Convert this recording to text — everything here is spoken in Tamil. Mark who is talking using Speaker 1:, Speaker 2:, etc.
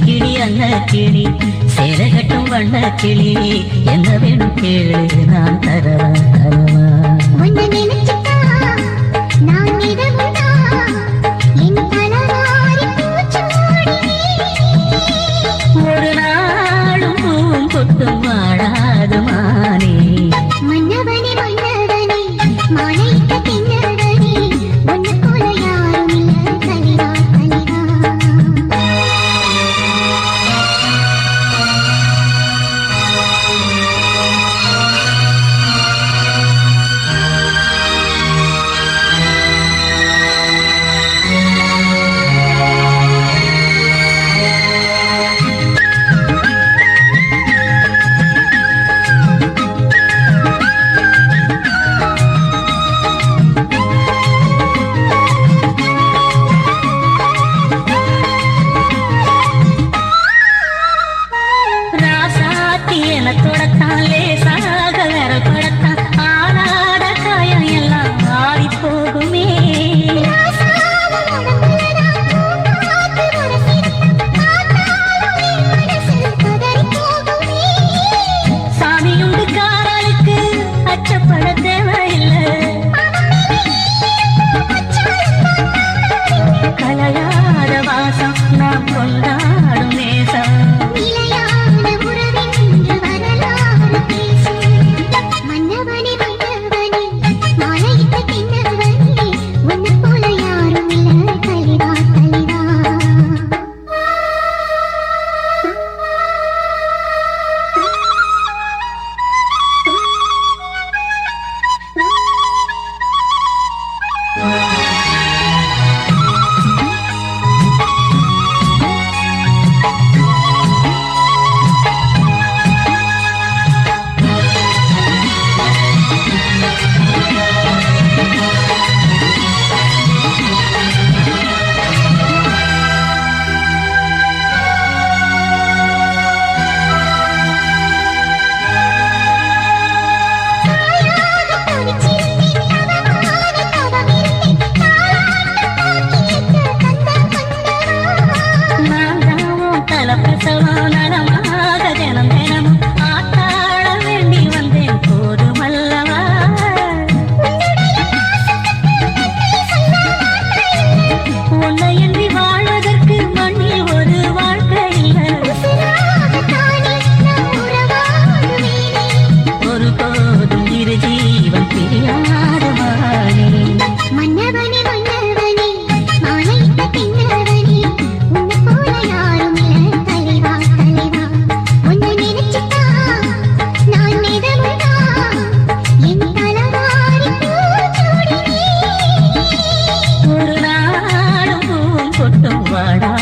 Speaker 1: கிளி அன்ன கிளி சேரகட்டும் வண்ண கிளி என்ன வேணும் கேளு நான் தரவா தரவா ஒரு நாளும் பூவும் கொட்டும் வாடாது மானே
Speaker 2: மன்னவனே மன்னவனே மாலையிட்ட கிண்ணவனே உன்னை போல யாரும் இல்லை தலைவா தலைவா
Speaker 1: தொடத்தான் லேசாக வேற படத்தான் ஆனாட காயம் எல்லாம் மாறி போகுமே சாமியுண்டு காரலுக்கு அச்சப்பட தேவையில்லை கலையாத வாசம் நாம் கொண்டாடும் நேசம் நலமாக தினம் தினமும் ஆட்டாட வேண்டி வந்தேன் போதுமல்லவா உன்னை என்று வாழ்வதற்கு மண்ணில் ஒரு வாழ்க்கை இல்லை ஒரு போதும் இரு ஜீவன் பிரியாத மாறே
Speaker 2: மன்னவனே மன்னவனே மாலையிட்ட கிண்ணவனே உன்னை போல யாரும் இல்லை தலைவா தலைவா உன்னை நினைச்சுட்டா நான் நிதமுடா என் தலவாரி பூச்சூடி
Speaker 1: ஒரு நாளும் பூவும் கொட்டும் வாடா